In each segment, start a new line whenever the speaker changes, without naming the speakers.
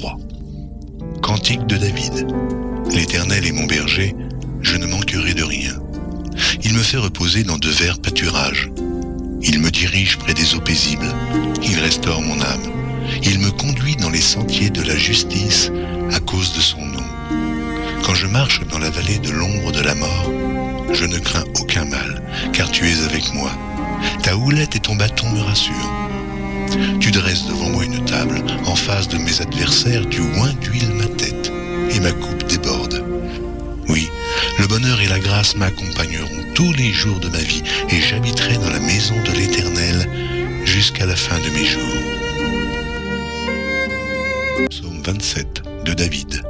3. Cantique de David. L'Éternel est mon berger, je ne manquerai de rien. Il me fait reposer dans de verts pâturages. Il me dirige près des eaux paisibles. Il restaure mon âme. Il me conduit dans les sentiers de la justice à cause de son nom. Quand je marche dans la vallée de l'ombre de la mort, je ne crains aucun mal, car tu es avec moi. Ta houlette et ton bâton me rassurent. Tu dresses devant moi une table, en face de mes adversaires, tu oins d'huile ma tête, et ma coupe déborde. Oui, le bonheur et la grâce m'accompagneront tous les jours de ma vie, et j'habiterai dans la maison de l'Éternel jusqu'à la fin de mes jours. Psaume 27 de David.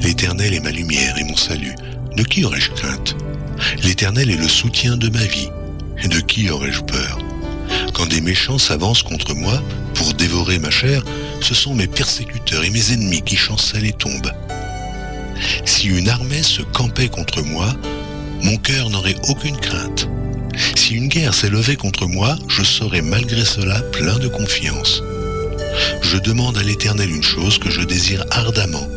L'Éternel est ma lumière et mon salut. De qui aurais-je crainte? L'Éternel est le soutien de ma vie. De qui aurais-je peur? Quand des méchants s'avancent contre moi pour dévorer ma chair, ce sont mes persécuteurs et mes ennemis qui chancellent et tombent. Si une armée se campait contre moi, mon cœur n'aurait aucune crainte. Si une guerre s'élevait contre moi, je serais malgré cela plein de confiance. Je demande à l'Éternel une chose que je désire ardemment.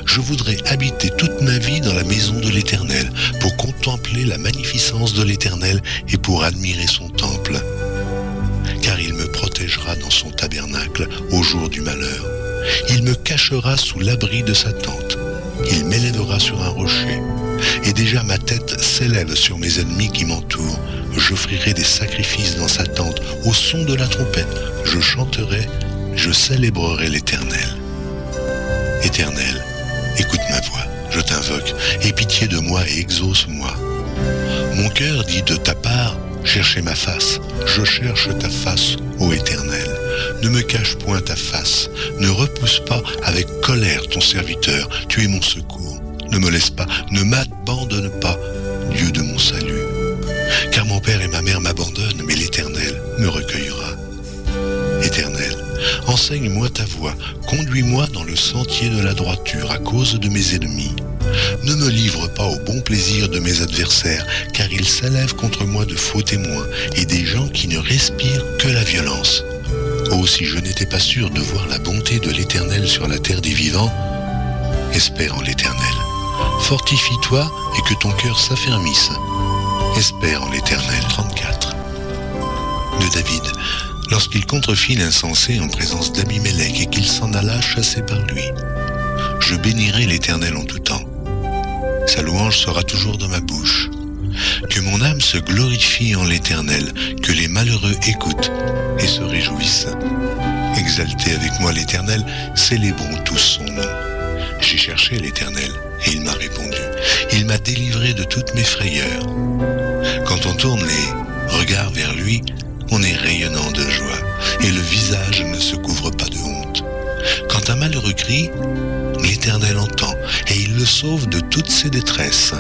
Je voudrais habiter toute ma vie dans la maison de l'Éternel, pour contempler la magnificence de l'Éternel et pour admirer son temple. Car il me protégera dans son tabernacle au jour du malheur. Il me cachera sous l'abri de sa tente. Il m'élèvera sur un rocher. Et déjà ma tête s'élève sur mes ennemis qui m'entourent. J'offrirai des sacrifices dans sa tente. Au son de la trompette, je chanterai, je célébrerai l'Éternel. Éternel, écoute ma voix, je t'invoque, aie pitié de moi et exauce-moi. Mon cœur dit de ta part, cherchez ma face, je cherche ta face, ô Éternel. Ne me cache point ta face, ne repousse pas avec colère ton serviteur, tu es mon secours. Ne me laisse pas, ne m'abandonne pas, Dieu de mon salut. Car mon père et ma mère m'abandonnent, mais l'Éternel me recueillera. Éternel, enseigne-moi ta voie, conduis-moi dans le sentier de la droiture à cause de mes ennemis. Ne me livre pas au bon plaisir de mes adversaires, car ils s'élèvent contre moi de faux témoins et des gens qui ne respirent que la violence. Oh, si je n'étais pas sûr de voir la bonté de l'Éternel sur la terre des vivants, espère en l'Éternel. Fortifie-toi et que ton cœur s'affermisse. Espère en l'Éternel. 34 de David. Lorsqu'il contrefit l'insensé en présence d'Abimélec et qu'il s'en alla chassé par lui. Je bénirai l'Éternel en tout temps. Sa louange sera toujours dans ma bouche. Que mon âme se glorifie en l'Éternel, que les malheureux écoutent et se réjouissent. Exaltez avec moi l'Éternel, célébrons tous son nom. J'ai cherché l'Éternel et il m'a répondu. Il m'a délivré de toutes mes frayeurs. Quand on tourne les regards vers lui, on est rayonnant de joie, et le visage ne se couvre pas de honte. Quand un malheureux crie, l'Éternel entend, et il le sauve de toutes ses détresses.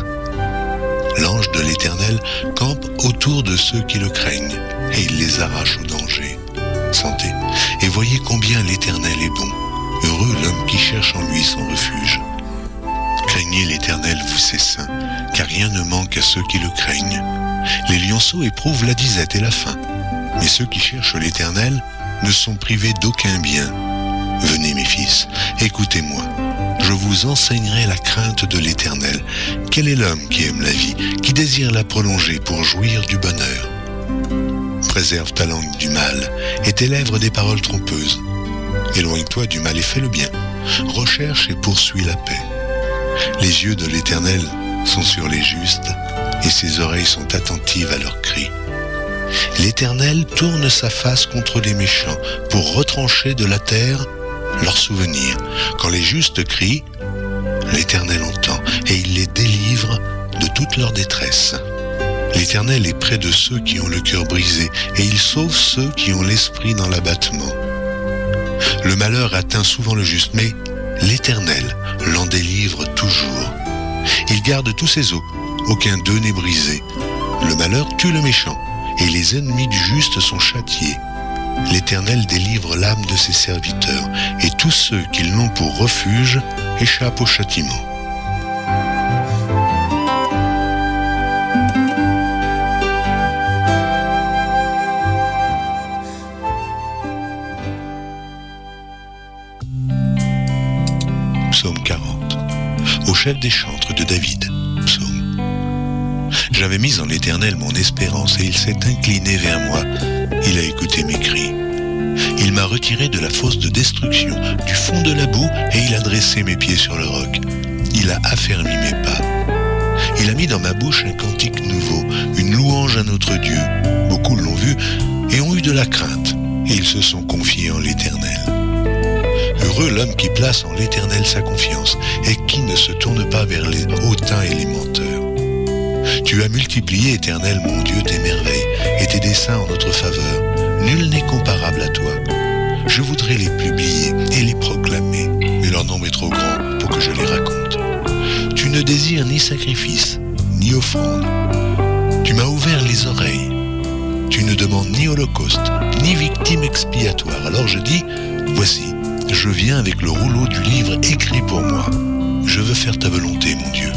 L'ange de l'Éternel campe autour de ceux qui le craignent, et il les arrache au danger. Sentez, et voyez combien l'Éternel est bon. Heureux l'homme qui cherche en lui son refuge. Craignez l'Éternel, vous ses saints, car rien ne manque à ceux qui le craignent. Les lionceaux éprouvent la disette et la faim, mais ceux qui cherchent l'Éternel ne sont privés d'aucun bien. Venez mes fils, écoutez-moi, je vous enseignerai la crainte de l'Éternel. Quel est l'homme qui aime la vie, qui désire la prolonger pour jouir du bonheur? Préserve ta langue du mal et tes lèvres des paroles trompeuses. Éloigne-toi du mal et fais le bien. Recherche et poursuis la paix. Les yeux de l'Éternel sont sur les justes et ses oreilles sont attentives à leurs cris. L'Éternel tourne sa face contre les méchants pour retrancher de la terre leurs souvenirs. Quand les justes crient, l'Éternel entend et il les délivre de toute leur détresse. L'Éternel est près de ceux qui ont le cœur brisé et il sauve ceux qui ont l'esprit dans l'abattement. Le malheur atteint souvent le juste, mais l'Éternel l'en délivre toujours. Il garde tous ses os, aucun d'eux n'est brisé. Le malheur tue le méchant, et les ennemis du juste sont châtiés. L'Éternel délivre l'âme de ses serviteurs, et tous ceux qui l'ont pour refuge échappent au châtiment. chef des chantres de David. Psaume. J'avais mis en l'Éternel mon espérance et il s'est incliné vers moi. Il a écouté mes cris. Il m'a retiré de la fosse de destruction, du fond de la boue, et il a dressé mes pieds sur le roc. Il a affermi mes pas. Il a mis dans ma bouche un cantique nouveau, une louange à notre Dieu. Beaucoup l'ont vu et ont eu de la crainte, et ils se sont confiés en l'Éternel. Heureux l'homme qui place en l'Éternel sa confiance et qui ne se tourne pas vers les hautains et les menteurs. Tu as multiplié, Éternel, mon Dieu, tes merveilles et tes desseins en notre faveur. Nul n'est comparable à toi. Je voudrais les publier et les proclamer, mais leur nombre est trop grand pour que je les raconte. Tu ne désires ni sacrifice, ni offrande. Tu m'as ouvert les oreilles. Tu ne demandes ni holocauste, ni victime expiatoire. Alors je dis, voici, je viens avec le rouleau du livre écrit pour moi. Je veux faire ta volonté, mon Dieu,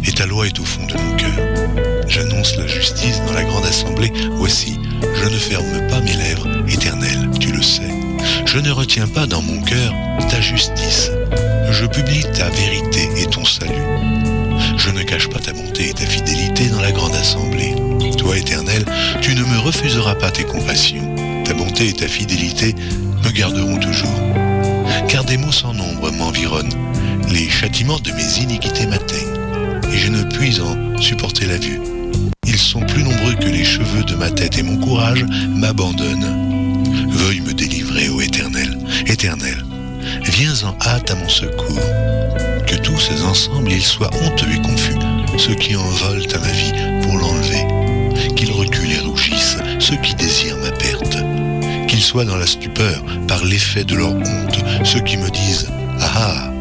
et ta loi est au fond de mon cœur. J'annonce la justice dans la grande assemblée. Voici, je ne ferme pas mes lèvres, Éternel, tu le sais. Je ne retiens pas dans mon cœur ta justice. Je publie ta vérité et ton salut. Je ne cache pas ta bonté et ta fidélité dans la grande assemblée. Toi, Éternel, tu ne me refuseras pas tes compassions. Ta bonté et ta fidélité me garderont toujours. Car des maux sans nombre m'environnent. Les châtiments de mes iniquités m'atteignent. Et je ne puis en supporter la vue. Ils sont plus nombreux que les cheveux de ma tête et mon courage m'abandonne. Veuille me délivrer, ô Éternel. Éternel, viens en hâte à mon secours. Que tous ensemble ils soient honteux et confus, ceux qui envolent à ma vie pour l'enlever. Qu'ils reculent et rougissent, ceux qui désirent ma perte. Qu'ils soient dans la stupeur par l'effet de leur honte, ceux qui me disent « Ah ah !»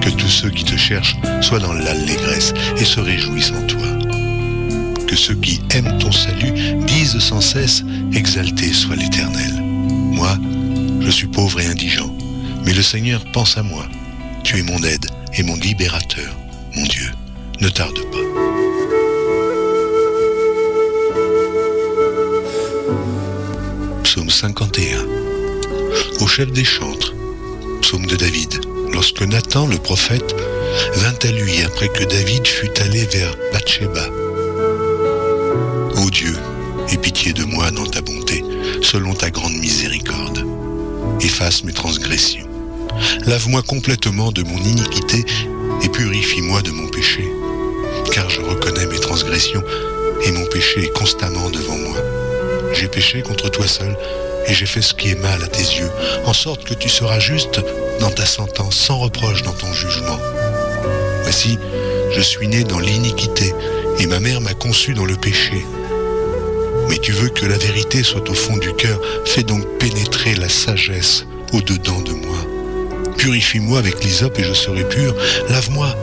Que tous ceux qui te cherchent soient dans l'allégresse et se réjouissent en toi. Que ceux qui aiment ton salut disent sans cesse « Exalté soit l'Éternel ». Moi, je suis pauvre et indigent, mais le Seigneur pense à moi. Tu es mon aide et mon libérateur, mon Dieu, ne tarde pas. Psaume 51. Au chef des chantres, psaume de David. Lorsque Nathan, le prophète, vint à lui après que David fut allé vers Bathsheba. Ô Dieu, aie pitié de moi dans ta bonté, selon ta grande miséricorde. Efface mes transgressions. Lave-moi complètement de mon iniquité et purifie-moi de mon péché. Car je reconnais mes transgressions et mon péché est constamment devant moi. J'ai péché contre toi seul et j'ai fait ce qui est mal à tes yeux, en sorte que tu seras juste dans ta sentence, sans reproche dans ton jugement. Voici, je suis né dans l'iniquité et ma mère m'a conçu dans le péché. Mais tu veux que la vérité soit au fond du cœur, fais donc pénétrer la sagesse au-dedans de moi. Purifie-moi avec l'hysope et je serai pur, lave-moi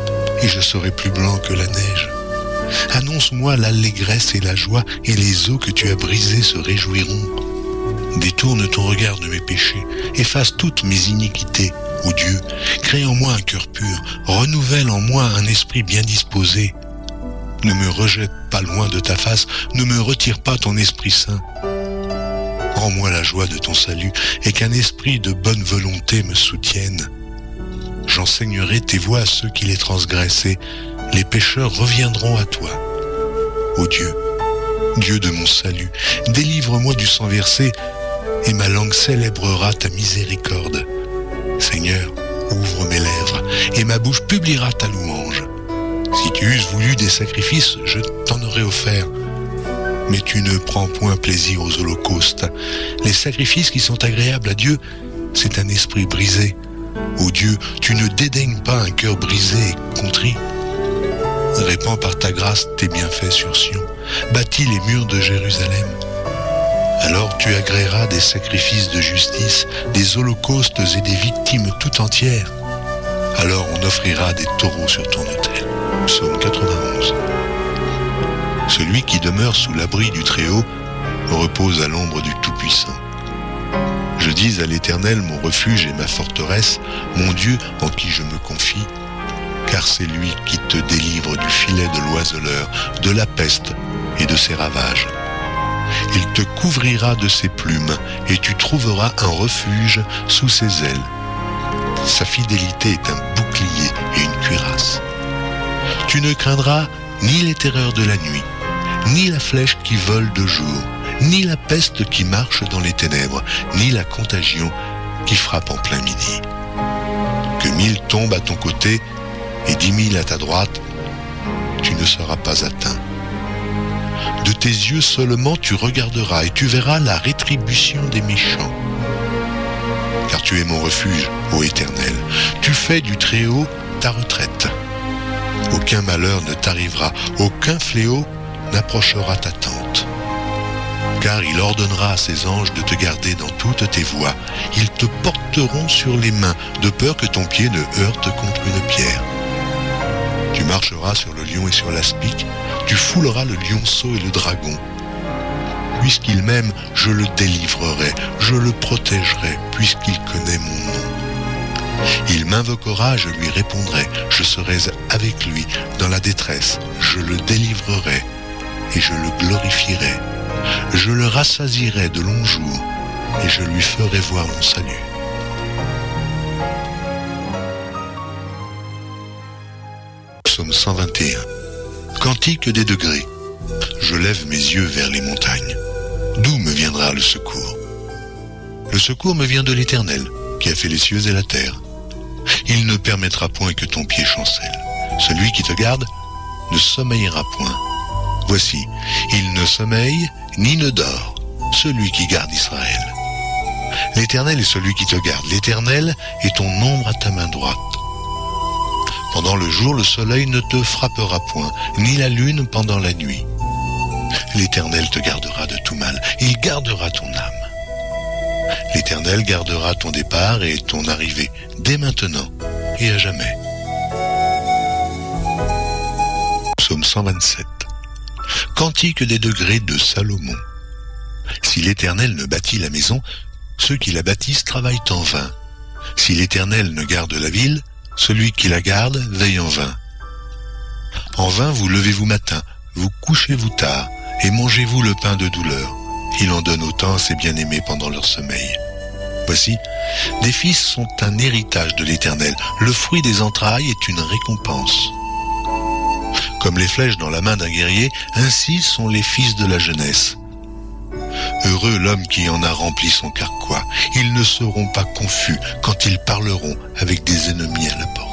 et je serai plus blanc que la neige. Annonce-moi l'allégresse et la joie, et les eaux que tu as brisées se réjouiront. Détourne ton regard de mes péchés, efface toutes mes iniquités, ô Dieu, crée en moi un cœur pur, renouvelle en moi un esprit bien disposé. Ne me rejette pas loin de ta face, ne me retire pas ton Esprit Saint. Rends-moi la joie de ton salut, et qu'un esprit de bonne volonté me soutienne. J'enseignerai tes voies à ceux qui les transgressent, et les pécheurs reviendront à toi. Ô Dieu, Dieu de mon salut, délivre-moi du sang versé, et ma langue célébrera ta miséricorde. Seigneur, ouvre mes lèvres, et ma bouche publiera ta louange. Si tu eusses voulu des sacrifices, je t'en aurais offert. Mais tu ne prends point plaisir aux holocaustes. Les sacrifices qui sont agréables à Dieu, c'est un esprit brisé. Ô Dieu, tu ne dédaignes pas un cœur brisé et contrit. Répands par ta grâce tes bienfaits sur Sion. Bâtis les murs de Jérusalem. Alors tu agréeras des sacrifices de justice, des holocaustes et des victimes tout entières. Alors on offrira des taureaux sur ton autel. Psaume 91. Celui qui demeure sous l'abri du Très-Haut repose à l'ombre du Tout-Puissant. Je dis à l'Éternel mon refuge et ma forteresse, mon Dieu en qui je me confie, car c'est lui qui te délivre du filet de l'oiseleur, de la peste et de ses ravages. Il te couvrira de ses plumes et tu trouveras un refuge sous ses ailes. Sa fidélité est un bouclier et une cuirasse. Tu ne craindras ni les terreurs de la nuit, ni la flèche qui vole de jour, ni la peste qui marche dans les ténèbres, ni la contagion qui frappe en plein midi. Que 1000 tombent à ton côté et 10 000 à ta droite, tu ne seras pas atteint. De tes yeux seulement tu regarderas et tu verras la rétribution des méchants. Car tu es mon refuge, ô Éternel. Tu fais du Très-Haut ta retraite. Aucun malheur ne t'arrivera, aucun fléau n'approchera ta tente. Car il ordonnera à ses anges de te garder dans toutes tes voies. Ils te porteront sur les mains, de peur que ton pied ne heurte contre une pierre. Tu marcheras sur le lion et sur l'aspic, tu fouleras le lionceau et le dragon. Puisqu'il m'aime, je le délivrerai, je le protégerai, puisqu'il connaît mon nom. Il m'invoquera, je lui répondrai, je serai avec lui dans la détresse, je le délivrerai et je le glorifierai. Je le rassasierai de longs jours et je lui ferai voir mon salut. Psaume 121. Cantique des degrés. Je lève mes yeux vers les montagnes. D'où me viendra le secours? Le secours me vient de l'Éternel, qui a fait les cieux et la terre. Il ne permettra point que ton pied chancelle. Celui qui te garde ne sommeillera point. Voici, il ne sommeille ni ne dort, celui qui garde Israël. L'Éternel est celui qui te garde. L'Éternel est ton ombre à ta main droite. Pendant le jour, le soleil ne te frappera point, ni la lune pendant la nuit. L'Éternel te gardera de tout mal, il gardera ton âme. L'Éternel gardera ton départ et ton arrivée, dès maintenant et à jamais. Psaume 127. Cantique des degrés de Salomon. Si l'Éternel ne bâtit la maison, ceux qui la bâtissent travaillent en vain. Si l'Éternel ne garde la ville, celui qui la garde veille en vain. En vain vous levez-vous matin, vous couchez-vous tard, et mangez-vous le pain de douleur. Il en donne autant à ses bien-aimés pendant leur sommeil. Voici, des fils sont un héritage de l'Éternel, le fruit des entrailles est une récompense. Comme les flèches dans la main d'un guerrier, ainsi sont les fils de la jeunesse. Heureux l'homme qui en a rempli son carquois. Ils ne seront pas confus quand ils parleront avec des ennemis à la porte.